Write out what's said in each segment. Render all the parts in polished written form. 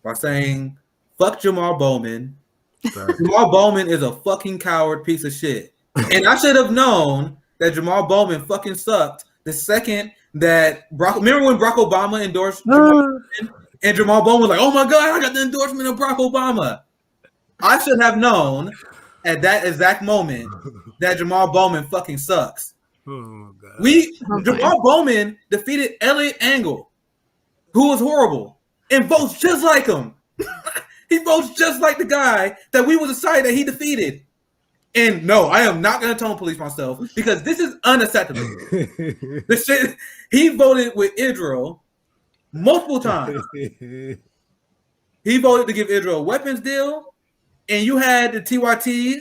by saying, fuck Jamal Bowman. Jamal Bowman is a fucking coward piece of shit. And I should have known that Jamal Bowman fucking sucked the second that remember when Barack Obama endorsed Jamal Bowman? And Jamal Bowman was like, oh my God, I got the endorsement of Barack Obama. I should have known at that exact moment that Jamal Bowman fucking sucks. Oh, God. Jamal Bowman defeated Elliot Engel, who was horrible, and votes just like him. He votes just like the guy that we were decided that he defeated. And no, I am not going to tone police myself because this is unacceptable. The shit he voted with Israel multiple times. He voted to give Israel a weapons deal, and you had the TYT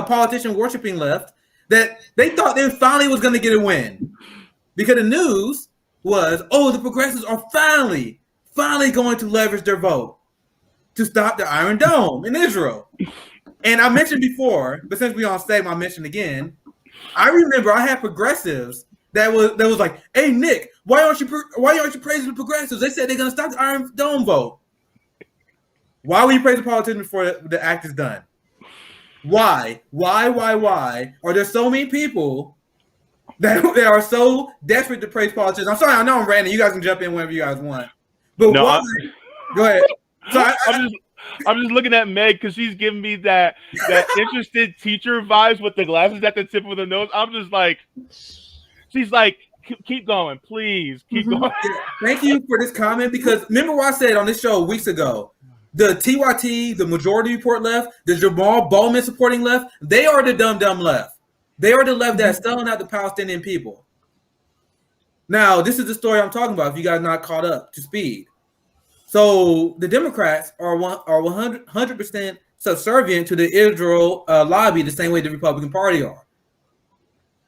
politician worshiping left that they thought they finally was going to get a win because the news was, oh, the progressives are finally going to leverage their vote to stop the Iron Dome in Israel. And I mentioned before, but since we on stage, I mentioned again. I remember I had progressives that was like, "Hey Nick, why aren't you praising the progressives? They said they're gonna stop the Iron Dome vote. Why would you praise the politicians before the act is done? Why are there so many people that are so desperate to praise politicians? I'm sorry, I know I'm ranting. You guys can jump in whenever you guys want. But no, why? Go ahead. So I'm just looking at Meg because she's giving me that interested teacher vibes with the glasses at the tip of the nose. I'm just like, she's like, keep going, please, keep going. Thank you for this comment because remember what I said on this show weeks ago. The TYT, the majority report left, the Jamal Bowman supporting left, they are the dumb left. They are the left that's selling out the Palestinian people. Now, this is the story I'm talking about if you guys not caught up to speed. So the Democrats are 100% subservient to the Israel lobby the same way the Republican Party are.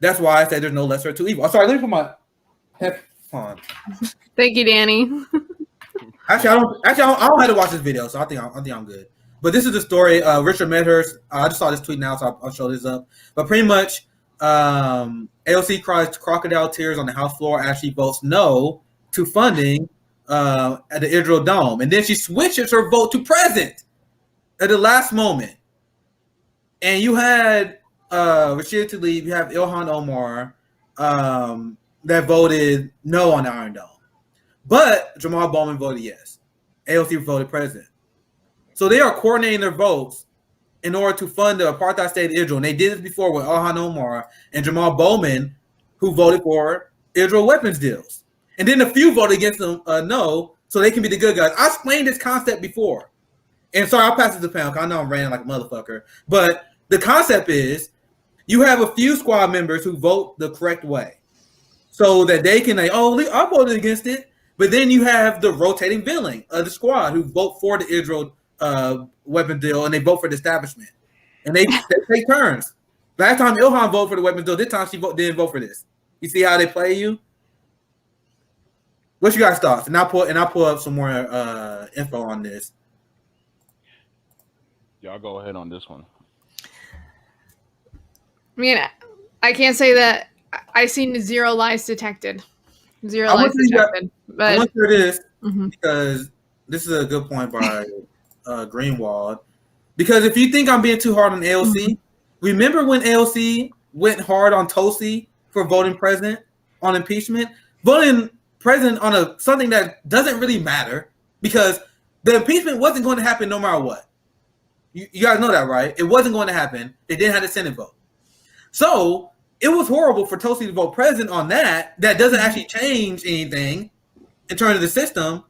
That's why I said there's no lesser of two evils. Sorry, let me put my headphones. Thank you, Danny. Actually, I don't have to watch this video, so I think I'm good. But this is the story. Richard Medhurst. I just saw this tweet now, so I'll show this up. But pretty much, AOC cries crocodile tears on the House floor as she votes no to funding at the Israel Dome, and then she switches her vote to present at the last moment. And you had Rashida Tlaib, you have Ilhan Omar that voted no on the Iron Dome, but Jamal Bowman voted yes. AOC voted present. So they are coordinating their votes in order to fund the apartheid state of Israel. And they did this before with Ilhan Omar and Jamal Bowman, who voted for Israel weapons deals. And then a few voted against them, no, so they can be the good guys. I explained this concept before. And sorry, I'll pass it to Pam, because I know I'm ranting like a motherfucker. But the concept is you have a few squad members who vote the correct way so that they can, like, oh, I voted against it. But then you have the rotating villain of the squad who vote for the Israel weapon deal, and they vote for the establishment. And they take turns. Last time Ilhan voted for the weapons deal, this time she didn't vote for this. You see how they play you? What's your guys' thoughts? And I'll pull up some more info on this. Y'all go ahead on this one. I mean, I can't say that I've seen zero lies detected. Zero lies detected. But I want to hear this because this is a good point by Greenwald. Because if you think I'm being too hard on AOC, remember when AOC went hard on Tosi for voting president on impeachment? Voting president on something that doesn't really matter because the impeachment wasn't going to happen no matter what. You guys know that, right? It wasn't going to happen. They didn't have the Senate vote. So it was horrible for Tosi to vote president on that. That doesn't actually change anything in terms of the system.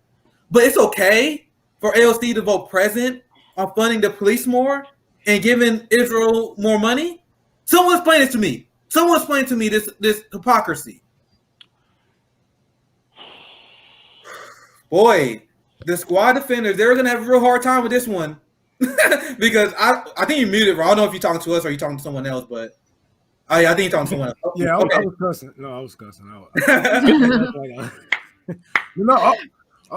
But it's okay for AOC to vote president on funding the police more and giving Israel more money. Someone explain it to me. Someone explain to me this hypocrisy. Boy, the squad defenders, they're going to have a real hard time with this one. Because I think you muted, bro. I don't know if you're talking to us or you're talking to someone else, but I think you're talking to someone else. Yeah, okay. I was cussing. No, I was cussing.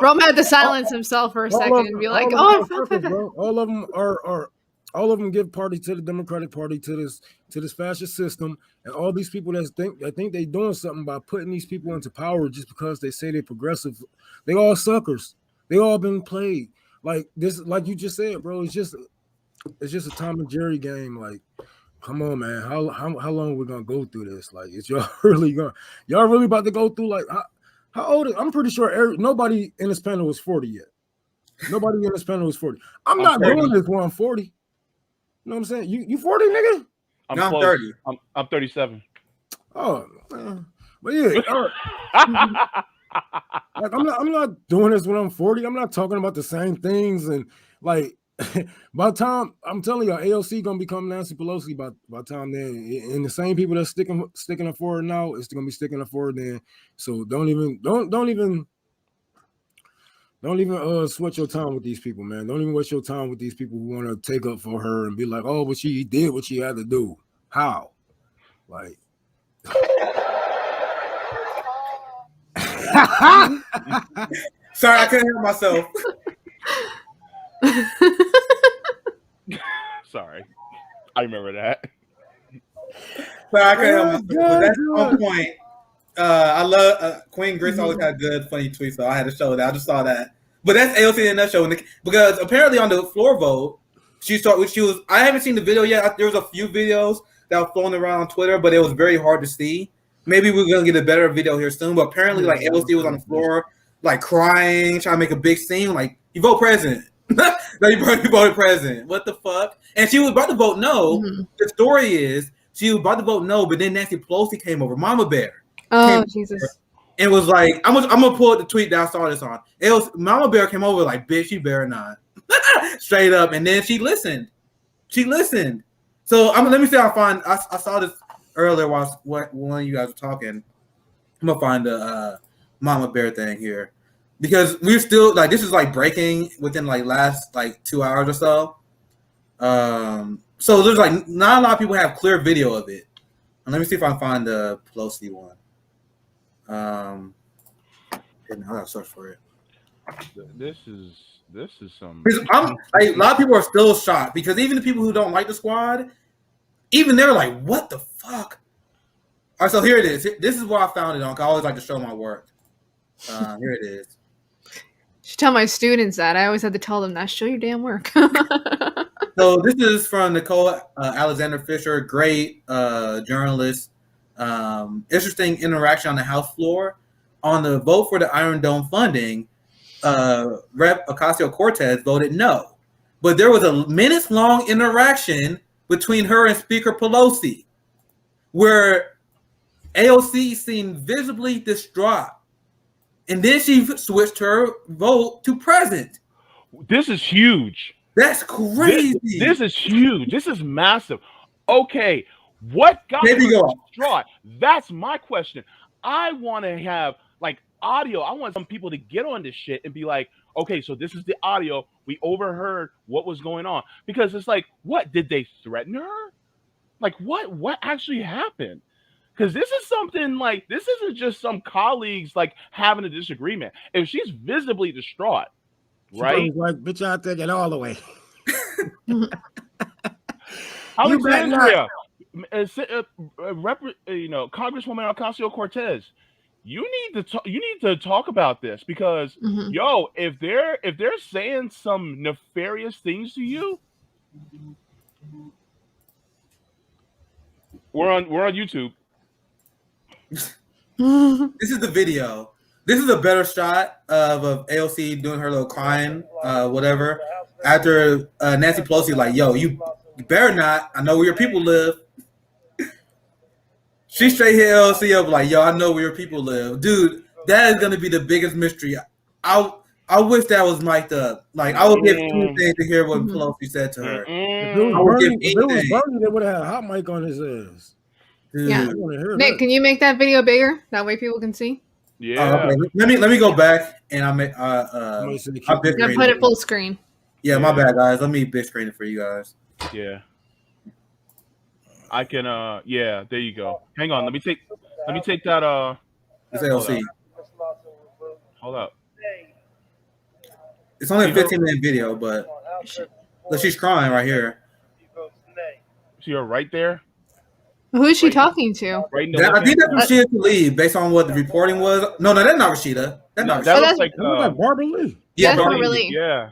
Rome had to silence himself for a second and be like, "Oh, all of them are all of them give party to the Democratic Party, to this fascist system, and all these people that think they're doing something by putting these people into power just because they say they're progressive. They all suckers. They all been played. like this, like you just said, bro. It's just a Tom and Jerry game. Like, come on, man. How long are we gonna go through this? Like, is y'all really about to go through like how old? I'm pretty sure nobody in this panel was 40 yet. Nobody in this panel was 40. I'm not 30. doing this when I'm 40. You know what I'm saying? You 40, nigga? I'm 30. I'm 37. Oh, man. But yeah, like I'm not doing this when I'm 40. I'm not talking about the same things, and like by the time I'm telling y'all, AOC gonna become Nancy Pelosi by the time then, and the same people that's sticking up for her now, it's gonna be sticking up for her then. So don't even sweat your time with these people, man. Don't even waste your time with these people who want to take up for her and be like, oh, but she did what she had to do. How? Like. Sorry, I couldn't help myself. Sorry, I remember that. Sorry, I couldn't help myself. But that's on point. I love Queen Grace always had good, funny tweets, so I had to show that. I just saw that. But that's AOC in a nutshell. Because apparently on the floor vote, she was. I haven't seen the video yet. There was a few videos that were floating around on Twitter, but it was very hard to see. Maybe we're gonna get a better video here soon. But apparently, like AOC was on the floor, like crying, trying to make a big scene. Like, you vote president. You voted president. What the fuck? And she was about to vote no. Mm-hmm. The story is she was about to vote no, but then Nancy Pelosi came over. Mama Bear. Oh, Jesus. And was like, I'm gonna pull up the tweet that I saw this on. It was Mama Bear came over like, bitch, you better not. Straight up. And then she listened. So let me see how I saw this earlier while one of you guys were talking. I'm gonna find the Mama Bear thing here. Because we're still like, this is like breaking within like last like 2 hours or so. So there's like not a lot of people have clear video of it. And let me see if I can find the Pelosi one. And I gotta search for it. This is some. I'm like, a lot of people are still shocked because even the people who don't like the squad, even they're like, "What the fuck?" All right, so here it is. This is where I found it on. I always like to show my work. Here it is. Should tell my students that. I always have to tell them that. Show your damn work. So this is from Nicole Alexander Fisher, great journalist. Interesting interaction on the House floor on the vote for the Iron Dome funding. Rep. Ocasio-Cortez voted no, but there was a minutes-long interaction between her and Speaker Pelosi, where AOC seemed visibly distraught, and then she switched her vote to present. This is huge. That's crazy. This is huge. This is massive. Okay, what got her distraught? That's my question. I want to have like audio. I want some people to get on this shit and be like, okay, so this is the audio. We overheard what was going on. Because it's like, what? Did they threaten her? Like, what actually happened? Because this is something like, this isn't just some colleagues like having a disagreement. If she's visibly distraught, right? Like, bitch, I'll take it all the way. Alexandria, Congresswoman Ocasio-Cortez, you need to talk about this because if they're saying some nefarious things to you, we're on YouTube. This is the video. This is a better shot of AOC doing her little crying, whatever. After Nancy Pelosi, like, yo, you better not. I know where your people live. She straight hit AOC up like, yo, I know where your people live. Dude, that is going to be the biggest mystery. I wish that was mic'd up. Like, I would give anything to hear what Pelosi said to her. If it was Bernie, they would have had a hot mic on his ass. Dude. Yeah. Nick, can you make that video bigger? That way people can see. Yeah. Okay. Let me go back and I'll make put it full screen. Yeah, my bad, guys. Let me big screen it for you guys. Yeah. I can yeah, there you go. Hang on, let me take that It's AOC. Hold up. It's only a 15-minute video, but look, she's crying right here. See her right there? Who is she talking to? I think that's Rashida Tlaib, based on what the reporting was. No, that's not Rashida. That's not Rashida. That looks like Barbara Lee. Yeah, Barbara Lee. Yeah.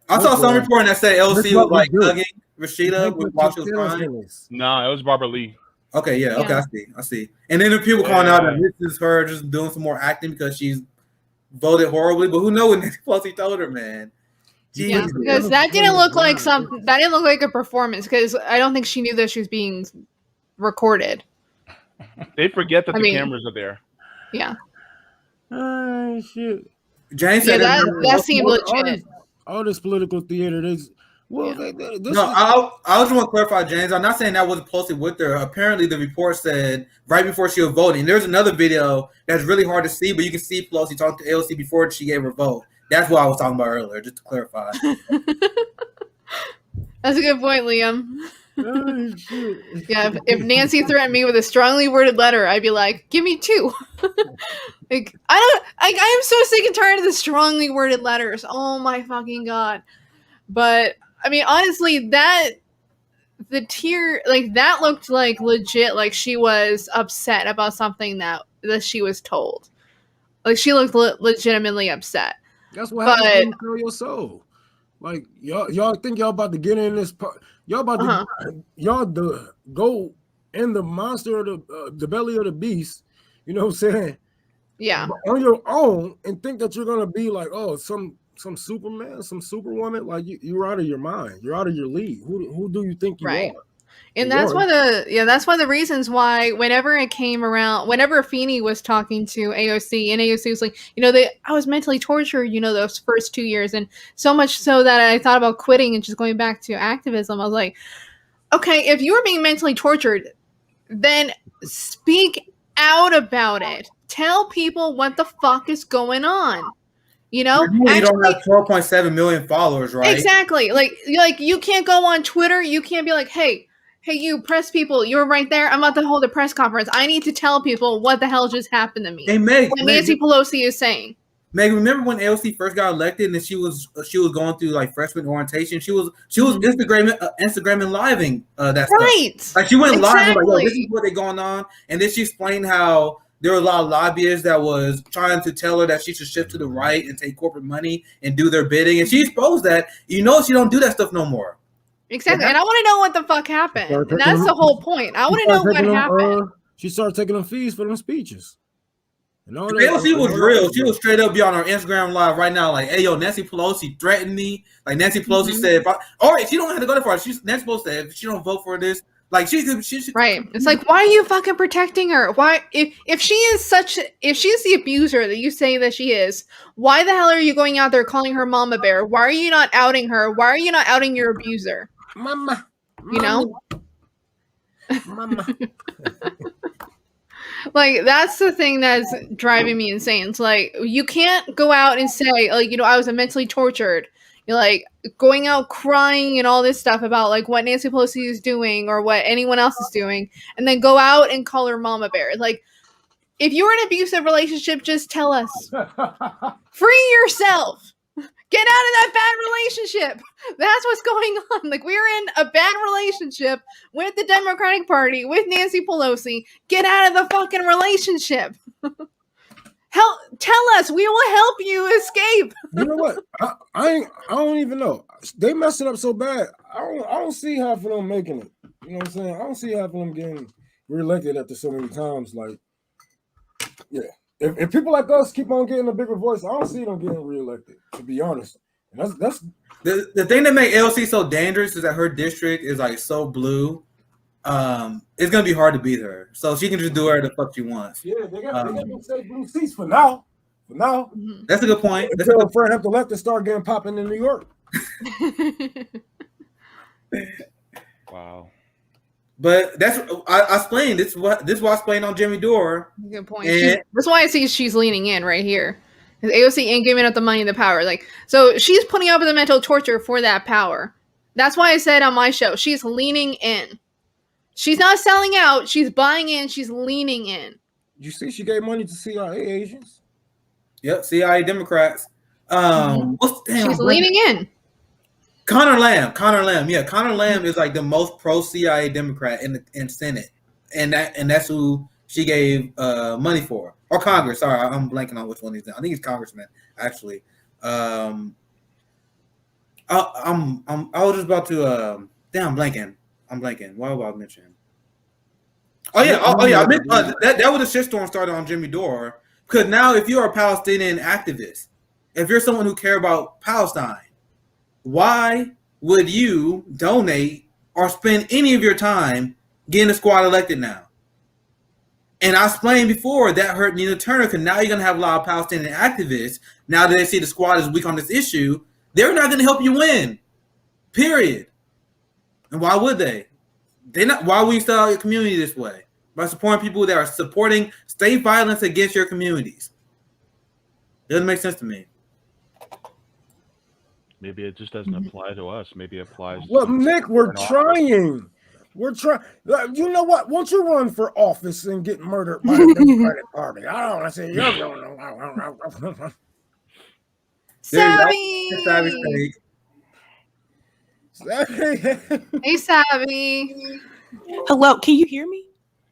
I saw some reporting that said LC was like good. hugging Rashida while she was crying. No, it was Barbara Lee. Okay, yeah, okay, I see. And then the people calling out that this is her just doing some more acting because she's voted horribly, but who knows what Nancy Pelosi told her, man. Yeah, because that didn't look like that didn't look like a performance, because I don't think she knew that she was being recorded. They forget that the cameras are there. Yeah. Shit. Jane said that seemed legit. All this political theater, I just want to clarify, James. I'm not saying that wasn't posted with her. Apparently, the report said right before she was voting. There's another video that's really hard to see, but you can see Pelosi talking to AOC before she gave her vote. That's what I was talking about earlier, just to clarify. That's a good point, Liam. Yeah, if Nancy threatened me with a strongly worded letter, I'd be like, "Give me 2." I am so sick and tired of the strongly worded letters. Oh my fucking god! But I mean, honestly, that looked like legit, like she was upset about something that she was told. Like she looked legitimately upset. That's what happens when you kill your soul. Like y'all think y'all about to get in this part. Y'all about to go in the monster of the belly of the beast. You know what I'm saying? Yeah. But on your own, and think that you're gonna be like, oh, some Superman, some Superwoman. Like you're out of your mind. You're out of your league. Who do you think you are? And that's one of the reasons why whenever it came around, whenever Feeney was talking to AOC, and AOC was like, I was mentally tortured, those first 2 years, and so much so that I thought about quitting and just going back to activism. I was like, okay, if you were being mentally tortured, then speak out about it. Tell people what the fuck is going on. You don't have 12.7 million followers, right? Exactly. Like you can't go on Twitter. You can't be like, hey, you press people, you're right there. I'm about to hold a press conference. I need to tell people what the hell just happened to me. Hey, Meg, what Nancy Pelosi is saying. Meg, remember when AOC first got elected and she was going through like freshman orientation? She was Instagramming living that stuff. Like she went live and like, yo, this is what they going on, and then she explained how there were a lot of lobbyists that was trying to tell her that she should shift to the right and take corporate money and do their bidding, and she exposed that. She don't do that stuff no more. Exactly, and I want to know what the fuck happened. And that's the whole point. I want to know what happened. She started taking them fees for them speeches. AOC was real. She was straight up be on her Instagram live right now, like, "Hey, yo, Nancy Pelosi threatened me." Like Nancy Pelosi said, she don't have to go that far. Nancy Pelosi said, if she don't vote for this, like she right. It's like, why are you fucking protecting her? Why, if she's the abuser that you say that she is, why the hell are you going out there calling her mama bear? Why are you not outing her? Why are you not outing your abuser? Mama. Mama. Like, that's the thing that's driving me insane. It's like, you can't go out and say, like, I was mentally tortured. You're like going out crying and all this stuff about like what Nancy Pelosi is doing or what anyone else is doing, and then go out and call her mama bear. Like, if you're in an abusive relationship, just tell us. Free yourself. Get out of that bad relationship. That's what's going on. Like, we're in a bad relationship with the Democratic Party, with Nancy Pelosi. Get out of the fucking relationship. Tell us. We will help you escape. You know what? I don't even know. They messed it up so bad. I don't see half of them making it. You know what I'm saying? I don't see half of them getting reelected after so many times. Like, yeah. If people like us keep on getting a bigger voice, I don't see them getting reelected, to be honest. And that's the thing that makes AOC so dangerous is that her district is like so blue. It's gonna be hard to beat her. So she can just do whatever the fuck she wants. Yeah, they got to say blue seats for now. That's a good point. That's a friend have to let the start getting popping in New York. Wow. But that's I explained. This is why I explained on Jimmy Dore. Good point. That's why I see she's leaning in right here. Because AOC ain't giving up the money and the power. Like, so she's putting up with the mental torture for that power. That's why I said on my show, she's leaning in. She's not selling out. She's buying in. She's leaning in. You see, she gave money to CIA agents. Yep, CIA Democrats. She's leaning in. Connor Lamb. Yeah, Connor Lamb is like the most pro CIA Democrat in Senate, and that's who she gave money for, or Congress. Sorry, I'm blanking on which one he's in. I think he's Congressman actually. I was just about to. Damn, I'm blanking. Why would I mention him? Oh yeah, I meant, that was a shitstorm started on Jimmy Dore because now if you're a Palestinian activist, if you're someone who care about Palestine, why would you donate or spend any of your time getting the squad elected now? And I explained before that hurt Nina Turner because now you're gonna have a lot of Palestinian activists. Now that they see the squad is weak on this issue, they're not gonna help you win. Period. And why would they? Why would you sell your community this way? By supporting people that are supporting state violence against your communities. It doesn't make sense to me. Maybe it just doesn't apply to us. Maybe it applies. Well, Nick, we're trying. We're trying. You know what? Won't you run for office and get murdered by the Democratic Party? I don't want to say you're Savvy. Hey, Savvy. Hello, can you hear me?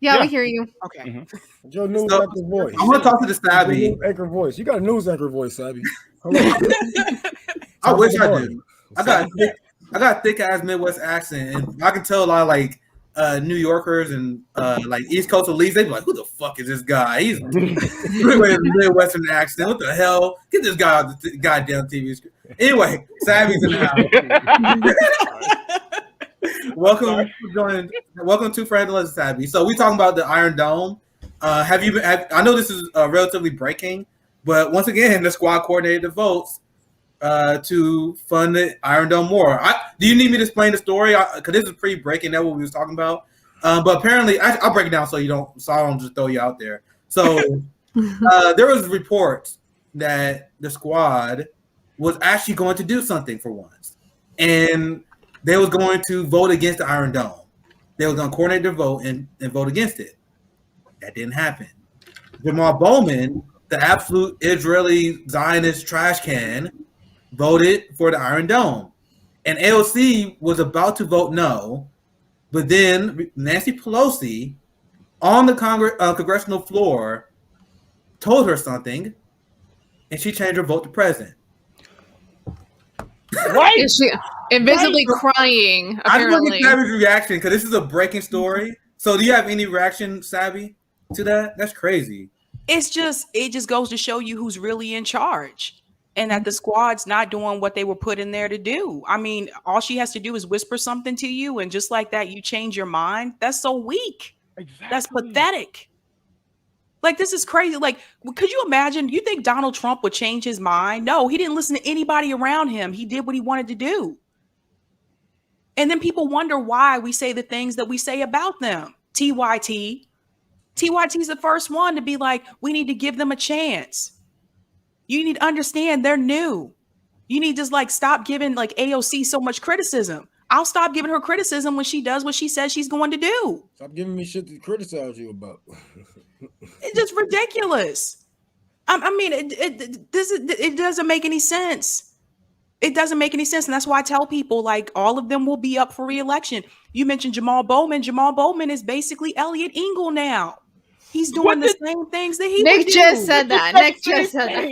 Yeah, we hear you. Okay. Mm-hmm. Your news anchor voice. I'm gonna talk to the Savvy. News anchor voice. You got a news anchor voice, Savvy. Hello. I wish I did. I got a thick ass Midwest accent, and I can tell a lot of like New Yorkers and like East Coast elites. They be like, "Who the fuck is this guy? He's with a Midwestern accent. What the hell? Get this guy off the goddamn TV screen." Anyway, Savvy's in the house. Welcome to Friend and Savvy. So we talking about the Iron Dome. I know this is relatively breaking, but once again, the squad coordinated the votes to fund the Iron Dome more. Do you need me to explain the story? Because this is pretty breaking. That's what we was talking about. But apparently, I'll break it down so I don't just throw you out there. So there was reports that the squad was actually going to do something for once, and they was going to vote against the Iron Dome. They was going to coordinate their vote and vote against it. That didn't happen. Jamal Bowman, the absolute Israeli Zionist trash can, voted for the Iron Dome. And AOC was about to vote no, but then Nancy Pelosi on the congressional floor told her something, and she changed her vote to president. Right? Is she invisibly crying? I just want to Apparently, get Savvy's reaction because this is a breaking story. So, do you have any reaction, Savvy, to that? That's crazy. It just goes to show you who's really in charge, and that the squad's not doing what they were put in there to do. I mean, all she has to do is whisper something to you, and just like that, you change your mind. That's so weak. Exactly. That's pathetic. Like, this is crazy. Like, could you imagine? You think Donald Trump would change his mind? No, he didn't listen to anybody around him. He did what he wanted to do. And then people wonder why we say the things that we say about them. TYT's the first one to be like, we need to give them a chance. You need to understand they're new. You need to like stop giving like AOC so much criticism. I'll stop giving her criticism when she does what she says she's going to do. Stop giving me shit to criticize you about. It's just ridiculous. I mean, it doesn't make any sense. It doesn't make any sense. And that's why I tell people, like, all of them will be up for re-election. You mentioned Jamal Bowman. Jamal Bowman is basically Elliot Engel now. He's doing the same things that he Nick would just do. said that. Nick just said that.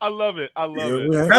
I love it. I love it.